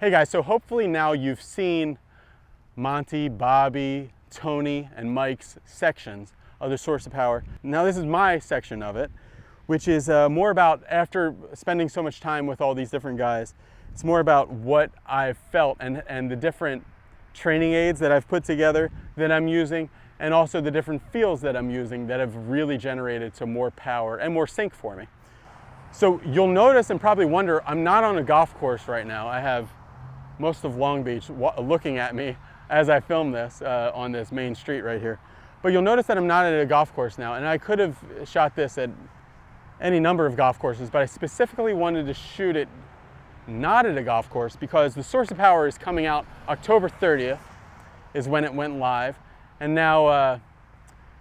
Hey guys, so hopefully now you've seen Monty, Bobby, Tony, and Mike's sections of the Source of Power. Now this is my section of it, which is more about, after spending so much time with all these different guys, it's more about what I've felt and the different training aids that I've put together that I'm using, and also the different feels that I'm using that have really generated some more power and more sync for me. So you'll notice and probably wonder, I'm not on a golf course right now. I have most of Long Beach looking at me as I film this on this main street right here. But you'll notice that I'm not at a golf course now, and I could have shot this at any number of golf courses, but I specifically wanted to shoot it not at a golf course because the Source of Power is coming out October 30th is when it went live. And now,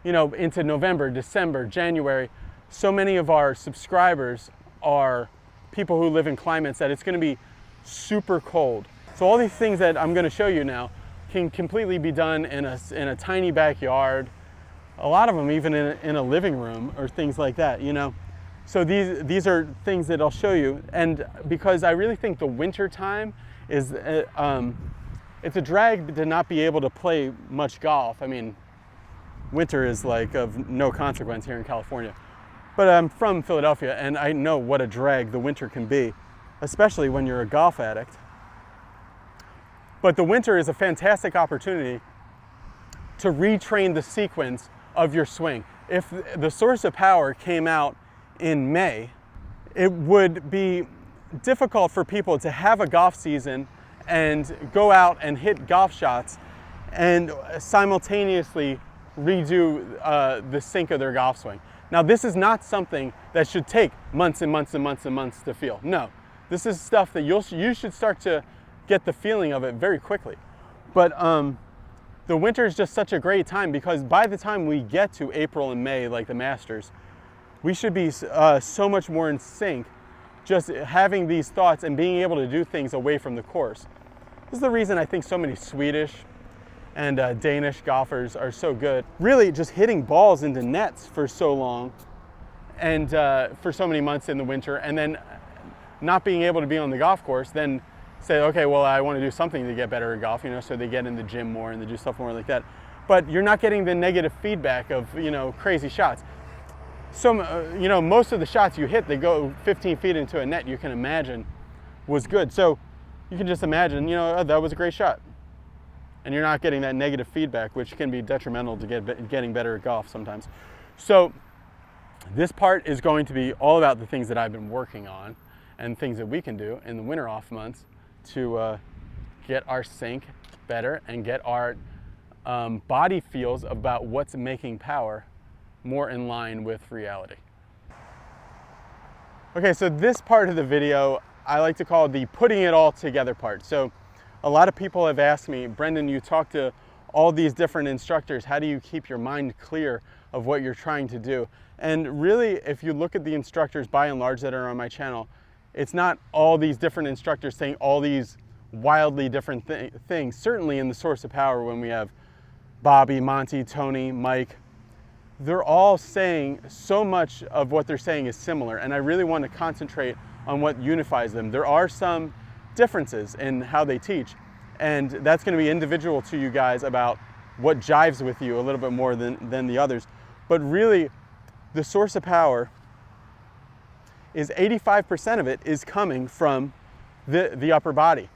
into November, December, January, so many of our subscribers are people who live in climates that it's going to be super cold. So all these things that I'm going to show you now can completely be done in a tiny backyard. A lot of them even in a living room or things like that, So these are things that I'll show you. And because I really think the winter time is, it's a drag to not be able to play much golf. I mean, winter is like of no consequence here in California. But I'm from Philadelphia and I know what a drag the winter can be, especially when you're a golf addict. But the winter is a fantastic opportunity to retrain the sequence of your swing. If the Source of Power came out in May, it would be difficult for people to have a golf season and go out and hit golf shots and simultaneously redo the sync of their golf swing. Now, this is not something that should take months and months and months and months to feel. No, this is stuff that you should start to get the feeling of it very quickly. But the winter is just such a great time because by the time we get to April and May, like the Masters, we should be so much more in sync, just having these thoughts and being able to do things away from the course. This is the reason I think so many Swedish and Danish golfers are so good. Really just hitting balls into nets for so long and for so many months in the winter, and then not being able to be on the golf course, then say, okay, well, I want to do something to get better at golf, so they get in the gym more and they do stuff more like that. But you're not getting the negative feedback of, crazy shots. So, most of the shots you hit, they go 15 feet into a net, you can imagine was good. So you can just imagine, oh, that was a great shot. And you're not getting that negative feedback, which can be detrimental to getting better at golf sometimes. So this part is going to be all about the things that I've been working on and things that we can do in the winter off months to get our sync better and get our body feels about what's making power more in line with reality. Okay, so this part of the video I like to call the putting it all together part. So a lot of people have asked me, Brendon, you talk to all these different instructors, how do you keep your mind clear of what you're trying to do? And really, if you look at the instructors by and large that are on my channel, it's not all these different instructors saying all these wildly different things. Certainly in the Source of Power, when we have Bobby, Monty, Tony, Mike, they're all saying so much of what they're saying is similar, and I really want to concentrate on what unifies them. There are some differences in how they teach, and that's going to be individual to you guys about what jives with you a little bit more than the others. But really, the Source of Power is 85% of it is coming from the upper body,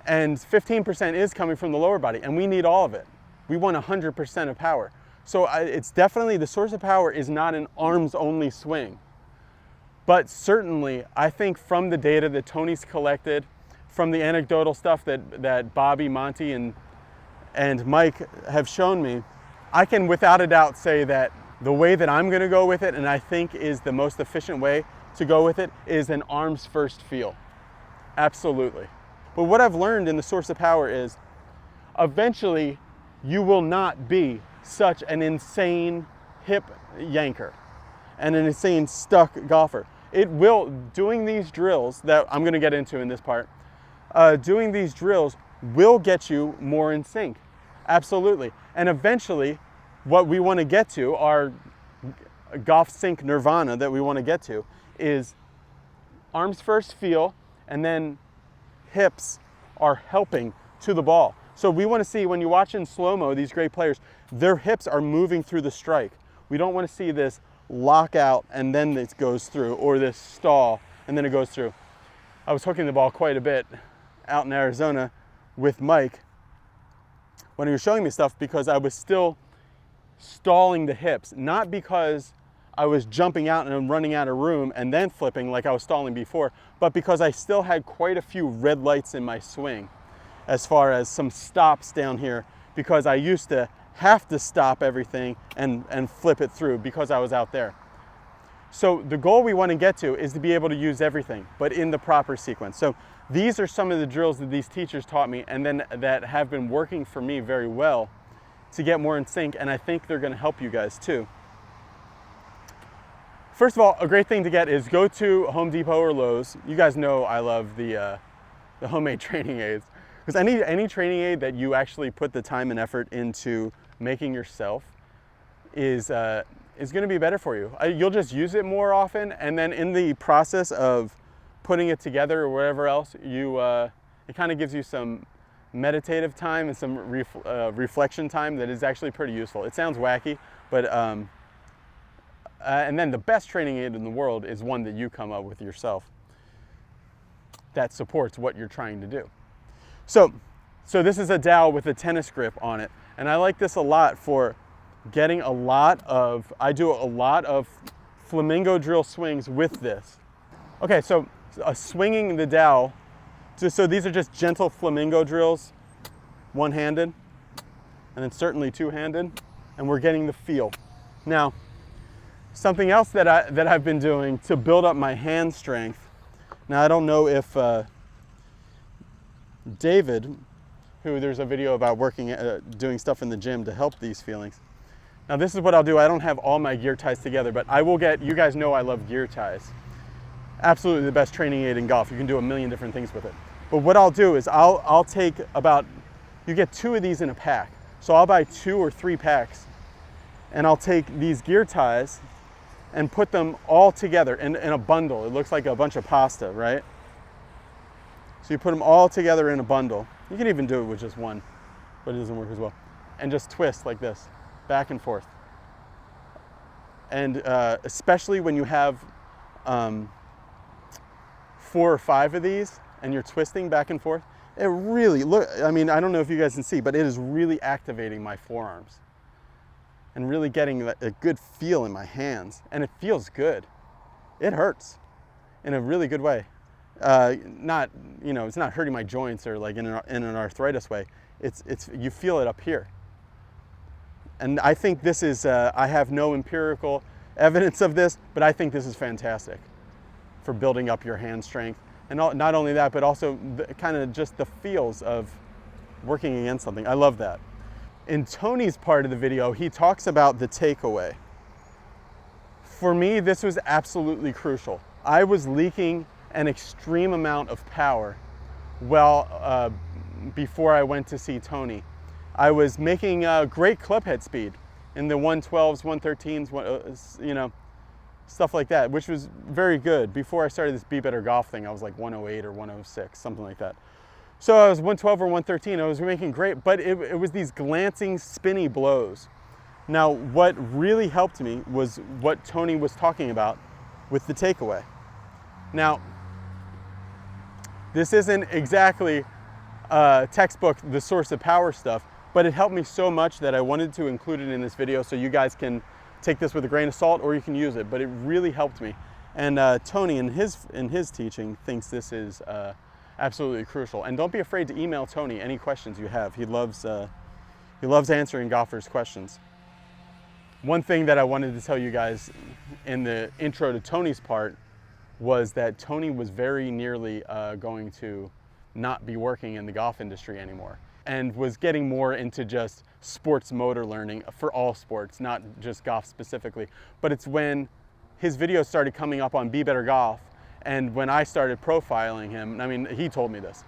and 15% is coming from the lower body, and we need all of it. We want 100% of power. So it's definitely, the Source of Power is not an arms-only swing. But certainly, I think from the data that Tony's collected, from the anecdotal stuff that Bobby, Monty, and Mike have shown me, I can without a doubt say that the way that I'm going to go with it, and I think is the most efficient way to go with it, is an arms-first feel. Absolutely. But what I've learned in the Source of Power is eventually you will not be such an insane hip yanker and an insane stuck golfer. It will, doing these drills that I'm going to get into in this part, doing these drills will get you more in sync. Absolutely. And eventually, what we want to get to, our golf sync nirvana that we want to get to, is arms first feel, and then hips are helping to the ball. So we want to see, when you watch in slow-mo, these great players, their hips are moving through the strike. We don't want to see this lockout and then it goes through, or this stall and then it goes through. I was hooking the ball quite a bit out in Arizona with Mike when he was showing me stuff, because I was still stalling the hips, not because I was jumping out and running out of room and then flipping like I was stalling before, but because I still had quite a few red lights in my swing, as far as some stops down here, because I used to have to stop everything and flip it through because I was out there. So the goal we want to get to is to be able to use everything, but in the proper sequence. So these are some of the drills that these teachers taught me, and then that have been working for me very well to get more in sync, and I think they're going to help you guys too. First of all, a great thing to get is go to Home Depot or Lowe's. You guys know I love the homemade training aids, because any training aid that you actually put the time and effort into making yourself is going to be better for you. You'll just use it more often, and then in the process of putting it together or whatever else, it kind of gives you some meditative time and some reflection time that is actually pretty useful. It sounds wacky, but and then the best training aid in the world is one that you come up with yourself that supports what you're trying to do. So this is a dowel with a tennis grip on it, and I like this a lot for getting I do a lot of flamingo drill swings with this. Okay, so swinging the dowel, so these are just gentle flamingo drills, one-handed, and then certainly two-handed, and we're getting the feel. Now, something else that I've been doing to build up my hand strength. Now, I don't know if David, who there's a video about doing stuff in the gym to help these feelings. Now, this is what I'll do. I don't have all my gear ties together, but I will you guys know I love gear ties. Absolutely the best training aid in golf. You can do a million different things with it. But what I'll do is I'll take you get 2 of these in a pack. So I'll buy 2 or 3 packs, and I'll take these gear ties and put them all together in a bundle. It looks like a bunch of pasta, right? So you put them all together in a bundle. You can even do it with just one, but it doesn't work as well. And just twist like this, back and forth. And especially when you have 4 or 5 of these and you're twisting back and forth, it really, I don't know if you guys can see, but it is really activating my forearms and really getting a good feel in my hands. And it feels good. It hurts in a really good way. It's not hurting my joints or like in an arthritis way. You feel it up here. And I think this is, I have no empirical evidence of this, but I think this is fantastic for building up your hand strength. And not only that, but also kind of just the feels of working against something. I love that. In Tony's part of the video, he talks about the takeaway. For me, this was absolutely crucial. I was leaking an extreme amount of power before I went to see Tony. I was making great club head speed in the 112s, 113s, stuff like that, which was very good. Before I started this Be Better Golf thing, I was like 108 or 106, something like that. So I was 112 or 113, I was making great, but it was these glancing, spinny blows. Now, what really helped me was what Tony was talking about with the takeaway. Now, this isn't exactly textbook, the source of power stuff, but it helped me so much that I wanted to include it in this video so you guys can take this with a grain of salt or you can use it, but it really helped me. And Tony in his teaching thinks this is absolutely crucial. And don't be afraid to email Tony any questions you have. He loves answering golfers' questions. One thing that I wanted to tell you guys in the intro to Tony's part was that Tony was very nearly going to not be working in the golf industry anymore, and was getting more into just sports motor learning for all sports, not just golf specifically. But it's when his videos started coming up on Be Better Golf, and when I started profiling him, he told me this.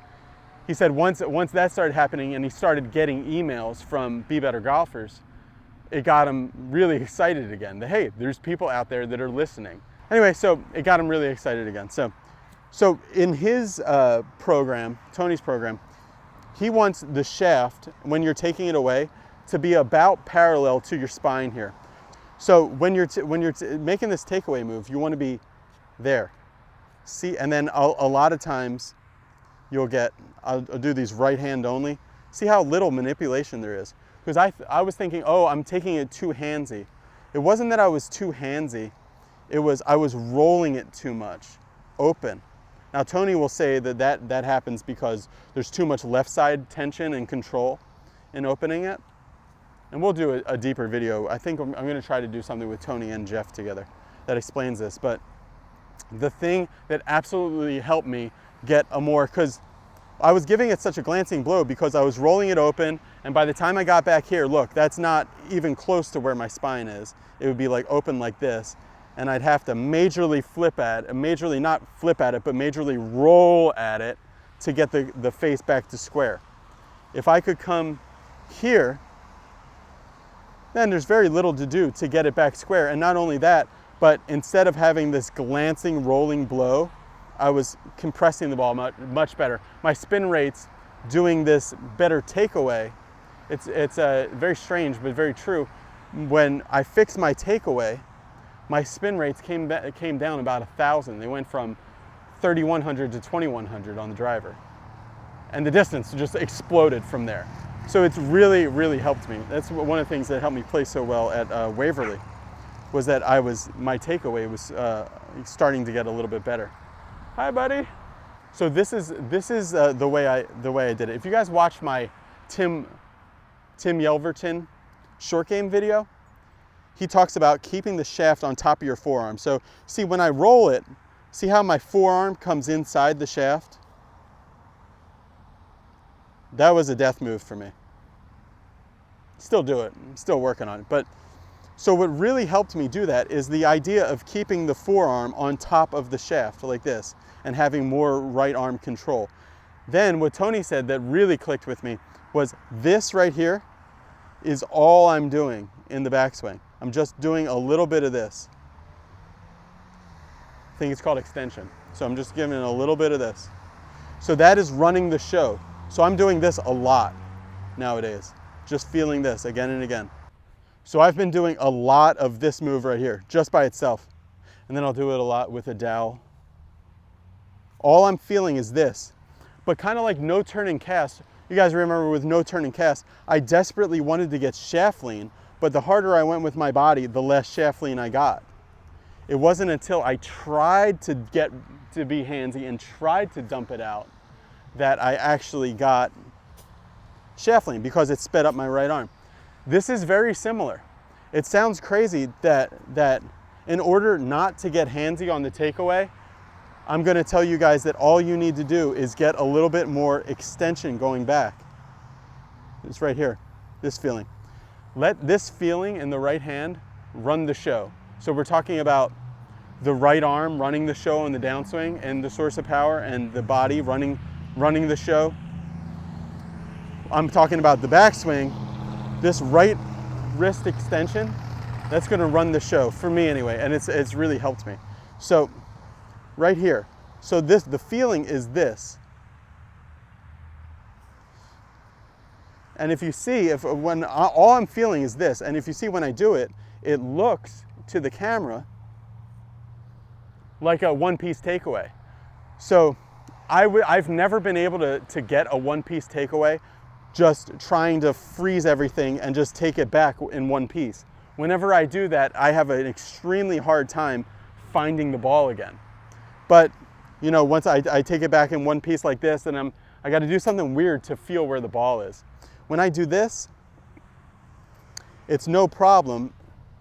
He said once that started happening and he started getting emails from Be Better golfers, it got him really excited again. That, hey, there's people out there that are listening. Anyway, so it got him really excited again. So in his program, Tony's program, he wants the shaft, when you're taking it away, to be about parallel to your spine here. So when you're making this takeaway move, you want to be there. See, and then a lot of times you'll get, I'll do these right hand only. See how little manipulation there is? Because I was thinking, oh, I'm taking it too handsy. It wasn't that I was too handsy, it was I was rolling it too much, open. Now Tony will say that happens because there's too much left side tension and control in opening it. And we'll do a deeper video. I think I'm gonna try to do something with Tony and Jeff together that explains this. But the thing that absolutely helped me get a more, because I was giving it such a glancing blow because I was rolling it open, and by the time I got back here, look, that's not even close to where my spine is. It would be like open like this, and I'd have to majorly not flip at it, but majorly roll at it to get the face back to square. If I could come here, then there's very little to do to get it back square. And not only that, but instead of having this glancing rolling blow, I was compressing the ball much better. My spin rates doing this better takeaway, it's very strange but very true. When I fixed my takeaway, my spin rates came down about 1,000. They went from 3,100 to 2,100 on the driver. And the distance just exploded from there. So it's really, really helped me. That's one of the things that helped me play so well at Waverly, was that my takeaway was starting to get a little bit better. Hi, buddy. So this is the way I did it. If you guys watched my Tim Yelverton short game video, he talks about keeping the shaft on top of your forearm. So see, when I roll it, see how my forearm comes inside the shaft? That was a death move for me. Still do it, I'm still working on it. But so what really helped me do that is the idea of keeping the forearm on top of the shaft like this and having more right arm control. Then what Tony said that really clicked with me was this right here is all I'm doing in the backswing. I'm just doing a little bit of this. I think it's called extension. So I'm just giving it a little bit of this. So that is running the show. So I'm doing this a lot nowadays, just feeling this again and again. So I've been doing a lot of this move right here, just by itself. And then I'll do it a lot with a dowel. All I'm feeling is this, but kind of like no turning cast. You guys remember with no turning cast, I desperately wanted to get shaft lean, but the harder I went with my body, the less shaft lean I got. It wasn't until I tried to get to be handsy and tried to dump it out that I actually got shaft lean, because it sped up my right arm. This is very similar. It sounds crazy that in order not to get handsy on the takeaway, I'm gonna tell you guys that all you need to do is get a little bit more extension going back. It's right here, this feeling. Let this feeling in the right hand run the show. So we're talking about the right arm running the show on the downswing and the source of power, and the body running the show. I'm talking about the backswing. This right wrist extension, that's gonna run the show, for me anyway, and it's really helped me. So right here, so the feeling is this. And if you see, when all I'm feeling is this, and if you see when I do it, it looks to the camera like a one-piece takeaway. So I've never been able to get a one-piece takeaway just trying to freeze everything and just take it back in one piece. Whenever I do that, I have an extremely hard time finding the ball again. But you know, once I take it back in one piece like this, and I got to do something weird to feel where the ball is. When I do this, it's no problem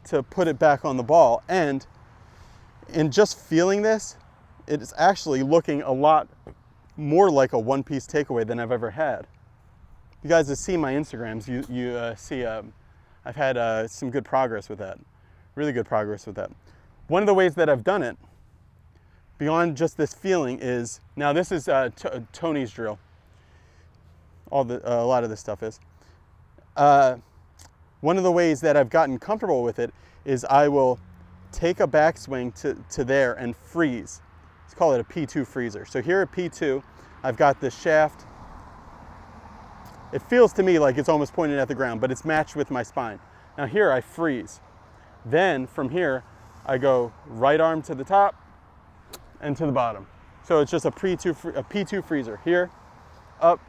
to put it back on the ball, and in just feeling this, it's actually looking a lot more like a one-piece takeaway than I've ever had. You guys have seen my Instagrams, you see I've had some good progress with that, really good progress with that. One of the ways that I've done it, beyond just this feeling, is, now this is Tony's drill. A lot of this stuff is. One of the ways that I've gotten comfortable with it is I will take a backswing to there and freeze. Let's call it a P2 freezer. So here at P2, I've got this shaft It feels to me like it's almost pointed at the ground, but it's matched with my spine. Now here I freeze. Then from here, I go right arm to the top and to the bottom. So it's just a P2 freezer. Here, up,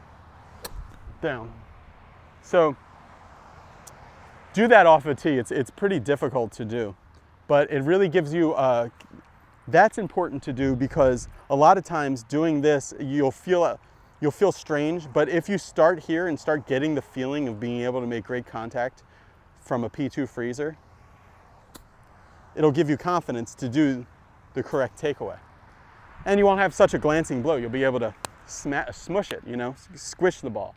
down. So do that off a tee. It's pretty difficult to do, but it really gives you, that's important to do because a lot of times doing this, you'll feel strange, but if you start here and start getting the feeling of being able to make great contact from a P2 freezer, it'll give you confidence to do the correct takeaway. And you won't have such a glancing blow. You'll be able to smush it, squish the ball,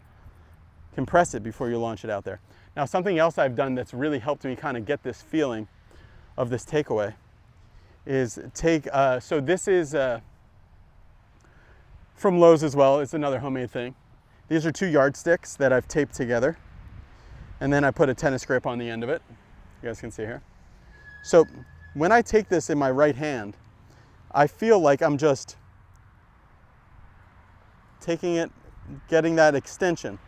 compress it before you launch it out there. Now, something else I've done that's really helped me kind of get this feeling of this takeaway is so this is from Lowe's as well. It's another homemade thing. These are 2 yardsticks that I've taped together. And then I put a tennis grip on the end of it. You guys can see here. So when I take this in my right hand, I feel like I'm just taking it, getting that extension.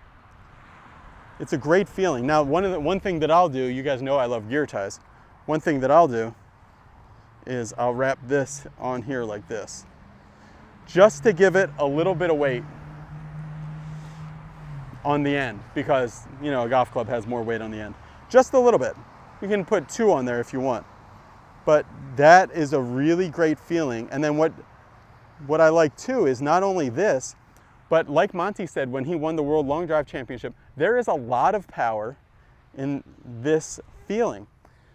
It's a great feeling. Now, one thing that I'll do, you guys know I love gear ties. One thing that I'll do is I'll wrap this on here like this, just to give it a little bit of weight on the end, because a golf club has more weight on the end. Just a little bit. You can put 2 on there if you want. But that is a really great feeling. And then what I like too is not only this, but like Monty said when he won the World Long Drive Championship, there is a lot of power in this feeling.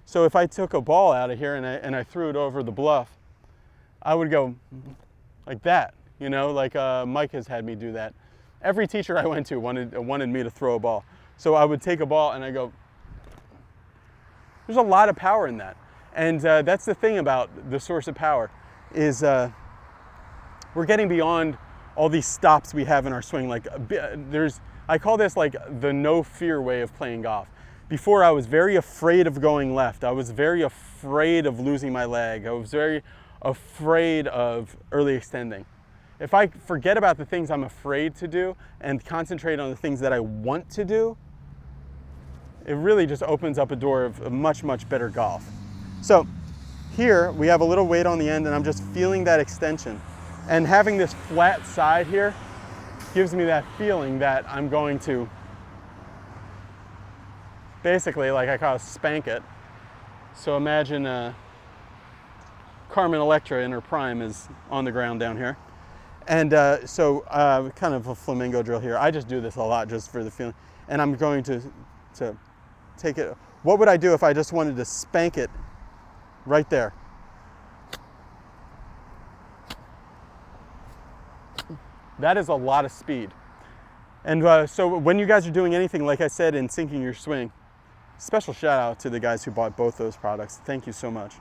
So if I took a ball out of here and I threw it over the bluff, I would go like that, like Mike has had me do that. Every teacher I went to wanted me to throw a ball. So I would take a ball and I go, there's a lot of power in that. And that's the thing about the source of power is we're getting beyond all these stops we have in our swing. Like I call this like the no fear way of playing golf. Before I was very afraid of going left. I was very afraid of losing my leg. I was very afraid of early extending. If I forget about the things I'm afraid to do and concentrate on the things that I want to do, it really just opens up a door of a much, much better golf. So here we have a little weight on the end and I'm just feeling that extension. And having this flat side here gives me that feeling that I'm going to basically, like I call it, spank it. So imagine Carmen Electra in her prime is on the ground down here. And so kind of a flamingo drill here. I just do this a lot just for the feeling. And I'm going to take it. What would I do if I just wanted to spank it right there? That is a lot of speed. And so when you guys are doing anything, like I said, in sinking your swing, special shout out to the guys who bought both those products. Thank you so much.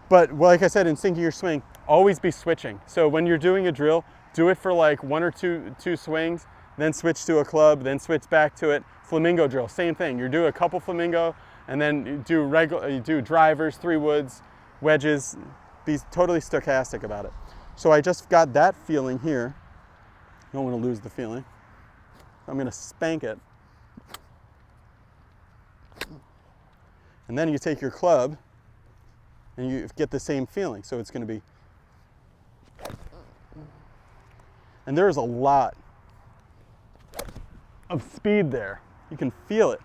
But like I said, in sinking your swing, always be switching. So when you're doing a drill, do it for like 1 or 2 swings, then switch to a club, then switch back to it. Flamingo drill, same thing. You do a couple flamingo, and then you do drivers, 3 woods, wedges. Be totally stochastic about it. So I just got that feeling here. Don't want to lose the feeling. I'm going to spank it. And then you take your club and you get the same feeling. So it's going to be, and there is a lot of speed there. You can feel it.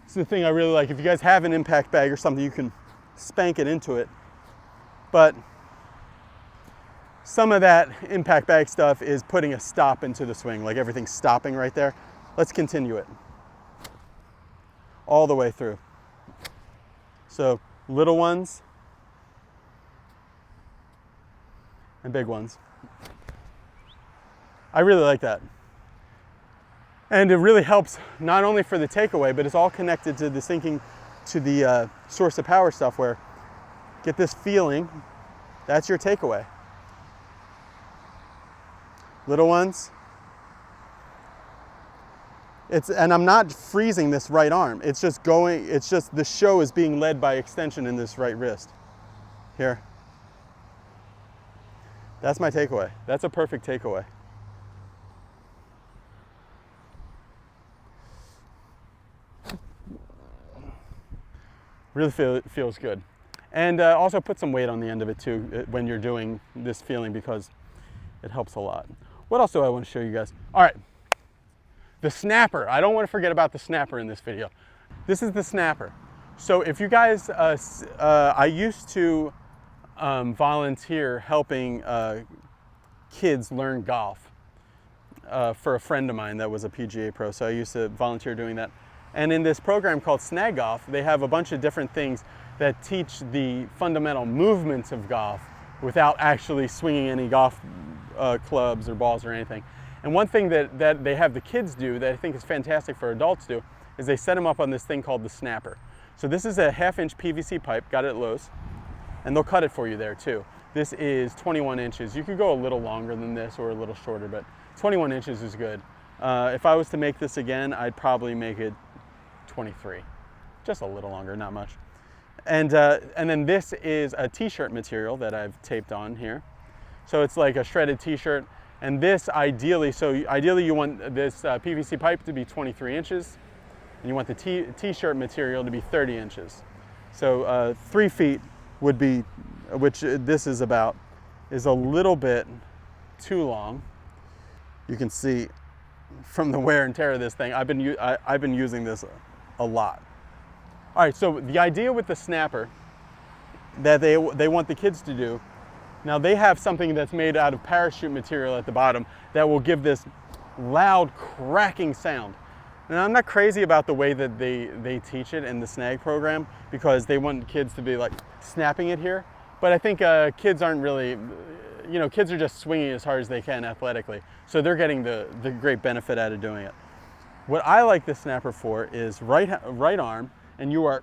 It's the thing I really like. If you guys have an impact bag or something, you can spank it into it. But some of that impact bag stuff is putting a stop into the swing, like everything's stopping right there. Let's continue it all the way through. So little ones and big ones. I really like that. And it really helps not only for the takeaway, but it's all connected to the sinking, to the source of power stuff where get this feeling, that's your takeaway. Little ones. And I'm not freezing this right arm. It's just going, it's just the show is being led by extension in this right wrist. Here. That's my takeaway. That's a perfect takeaway. Really feels good. And also put some weight on the end of it too when you're doing this feeling, because it helps a lot. What else do I want to show you guys? All right, the snapper. I don't want to forget about the snapper in this video. This is the snapper. So if you guys, I used to volunteer helping kids learn golf for a friend of mine that was a PGA pro. So I used to volunteer doing that. And in this program called Snag Golf, they have a bunch of different things that teach the fundamental movements of golf without actually swinging any golf clubs or balls or anything. And one thing that they have the kids do that I think is fantastic for adults do is they set them up on this thing called the snapper. So this is a 1/2-inch PVC pipe, got it at Lowe's, and they'll cut it for you there too. This is 21 inches. You could go a little longer than this or a little shorter, but 21 inches is good. If I was to make this again, I'd probably make it 23, just a little longer, not much. And then this is a t-shirt material that I've taped on here. So it's like a shredded t-shirt. And this ideally you want this PVC pipe to be 23 inches, and you want the t-shirt material to be 30 inches. So 3 feet would be, which this is about, is a little bit too long. You can see from the wear and tear of this thing, I've been using this a lot. All right, so the idea with the snapper that they want the kids to do, now they have something that's made out of parachute material at the bottom that will give this loud cracking sound. And I'm not crazy about the way that they teach it in the Snag program, because they want kids to be like snapping it here. But I think kids aren't really, kids are just swinging as hard as they can athletically. So they're getting the great benefit out of doing it. What I like the snapper for is right arm, and you are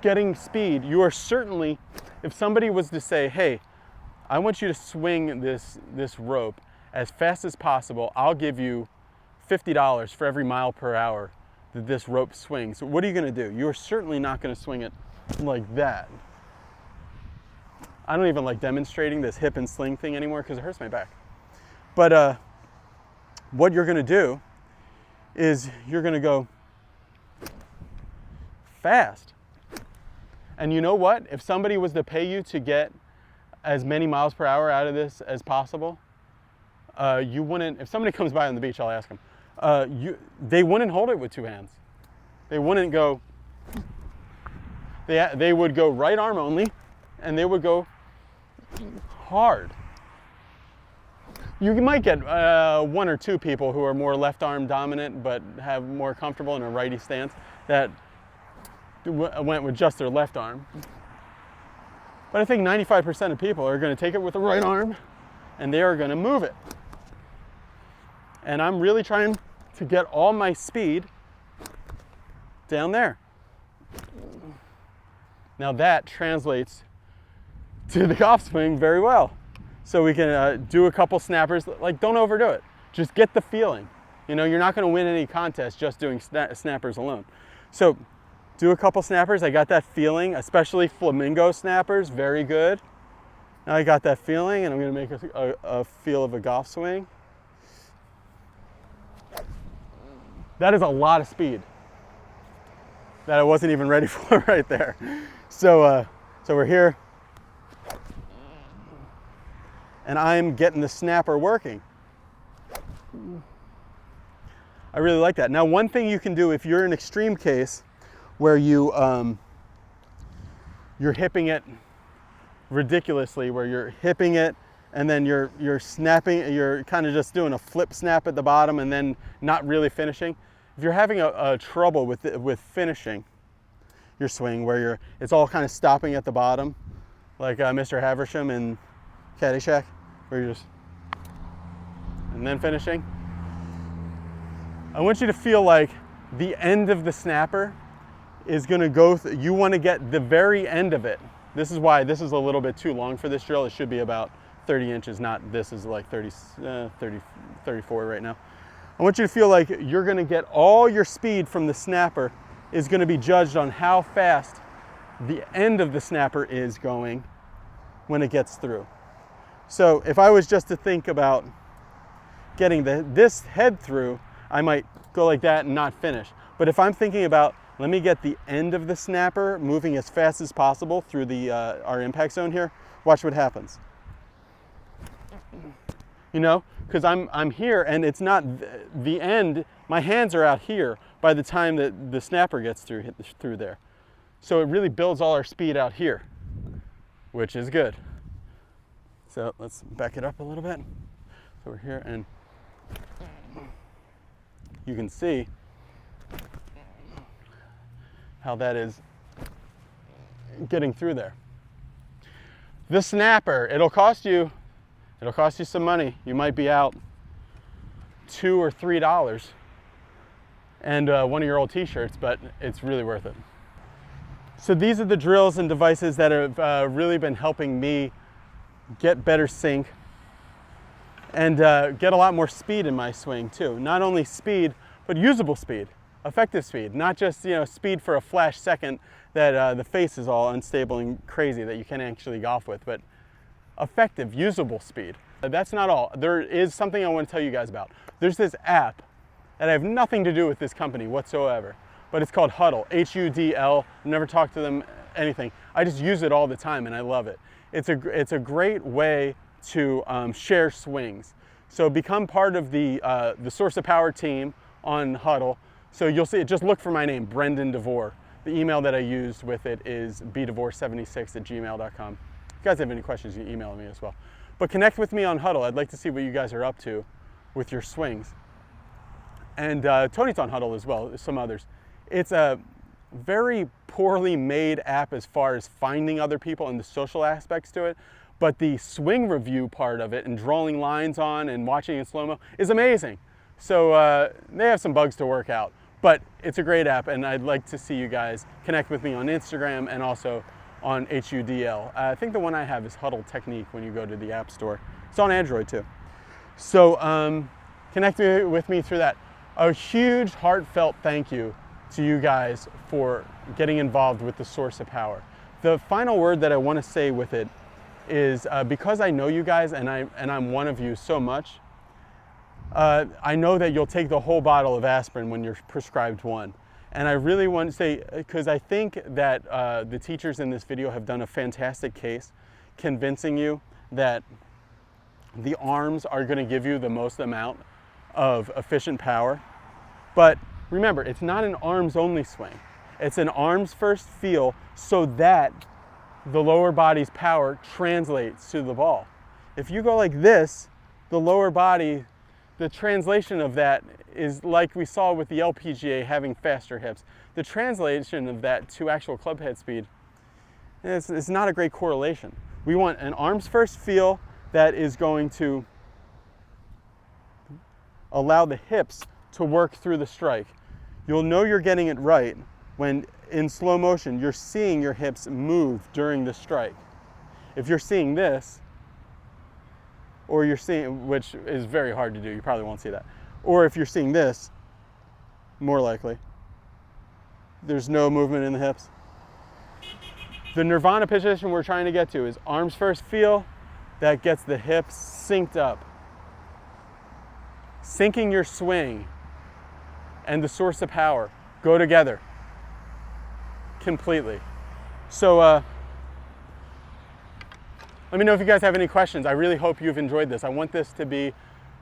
getting speed. You are certainly, if somebody was to say, hey, I want you to swing this rope as fast as possible, I'll give you $50 for every mile per hour that this rope swings. So what are you going to do? You're certainly not going to swing it like that. I don't even like demonstrating this hip and sling thing anymore because it hurts my back. But what you're going to do is you're going to go fast. And you know what? If somebody was to pay you to get as many miles per hour out of this as possible, you wouldn't, if somebody comes by on the beach, I'll ask them, they wouldn't hold it with 2 hands. They wouldn't go, they would go right arm only, and they would go hard. You might get 1 or 2 people who are more left arm dominant but have more comfortable in a righty stance that went with just their left arm. But I think 95% of people are going to take it with the right arm, and they are going to move it. And I'm really trying to get all my speed down there. Now that translates to the golf swing very well. So we can do a couple snappers. Like, don't overdo it. Just get the feeling. You're not going to win any contest just doing snappers alone. So do a couple snappers. I got that feeling, especially flamingo snappers, very good. Now I got that feeling, and I'm going to make a feel of a golf swing. That is a lot of speed that I wasn't even ready for right there. So we're here, and I'm getting the snapper working. I really like that. Now, one thing you can do if you're in an extreme case where you're hipping it ridiculously, where you're hipping it and then you're snapping, you're kind of just doing a flip snap at the bottom and then not really finishing. If you're having a trouble with finishing your swing, where it's all kind of stopping at the bottom, like Mr. Haversham in Caddyshack, where you're just and then finishing, I want you to feel like the end of the snapper is going to go, you want to get the very end of it. This is why this is a little bit too long for this drill. It should be about 30 inches, not this is like 34 right now. I want you to feel like you're going to get all your speed from the snapper is going to be judged on how fast the end of the snapper is going when it gets through. So if I was just to think about getting this head through, I might go like that and not finish. But if I'm thinking about Let me get the end of the snapper moving as fast as possible through the our impact zone here. Watch what happens. You know, because I'm here and it's not the end. My hands are out here by the time that the snapper gets through there. So it really builds all our speed out here, which is good. So let's back it up a little bit. So we're here and you can see how that is getting through there. The snapper, it'll cost you some money. You might be out $2 or $3 and one of your old t-shirts, but it's really worth it. So these are the drills and devices that have really been helping me get better sync and get a lot more speed in my swing too. Not only speed, but usable speed, effective speed, not just speed for a flash second that the face is all unstable and crazy that you can't actually golf with, but effective, usable speed. That's not all. There is something I want to tell you guys about. There's this app that I have nothing to do with this company whatsoever, but it's called Huddle, H-U-D-L. I've never talked to them, anything. I just use it all the time and I love it. It's a great way to share swings. So become part of the Source of Power team on Huddle. So you'll see it, just look for my name, Brendon DeVore. The email that I used with it is bdevore76@gmail.com. If you guys have any questions, you can email me as well. But connect with me on Huddle. I'd like to see what you guys are up to with your swings. And Tony's on Huddle as well, some others. It's a very poorly made app as far as finding other people and the social aspects to it. But the swing review part of it and drawing lines on and watching in slow-mo is amazing. So they have some bugs to work out, but it's a great app and I'd like to see you guys connect with me on Instagram and also on HUDL. I think the one I have is Huddle Technique when you go to the App Store. It's on Android too. So connect with me through that. A huge heartfelt thank you to you guys for getting involved with the Source of Power. The final word that I want to say with it is because I know you guys and I'm one of you so much, I know that you'll take the whole bottle of aspirin when you're prescribed one. And I really want to say, because I think that the teachers in this video have done a fantastic case convincing you that the arms are going to give you the most amount of efficient power. But remember, it's not an arms only swing. It's an arms first feel so that the lower body's power translates to the ball. If you go like this, the lower body, the translation of that is like we saw with the LPGA having faster hips. The translation of that to actual club head speed is not a great correlation. We want an arms first feel that is going to allow the hips to work through the strike. You'll know you're getting it right when in slow motion you're seeing your hips move during the strike. If you're seeing this, or you're seeing, which is very hard to do, you probably won't see that. Or if you're seeing this, more likely, there's no movement in the hips. The nirvana position we're trying to get to is arms first feel that gets the hips synced up. Syncing your swing and the source of power go together completely. So let me know if you guys have any questions. I really hope you've enjoyed this. I want this to be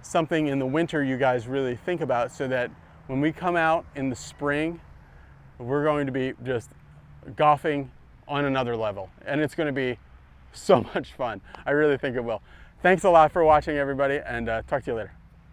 something in the winter you guys really think about so that when we come out in the spring, we're going to be just golfing on another level. And it's going to be so much fun. I really think it will. Thanks a lot for watching, everybody, and talk to you later.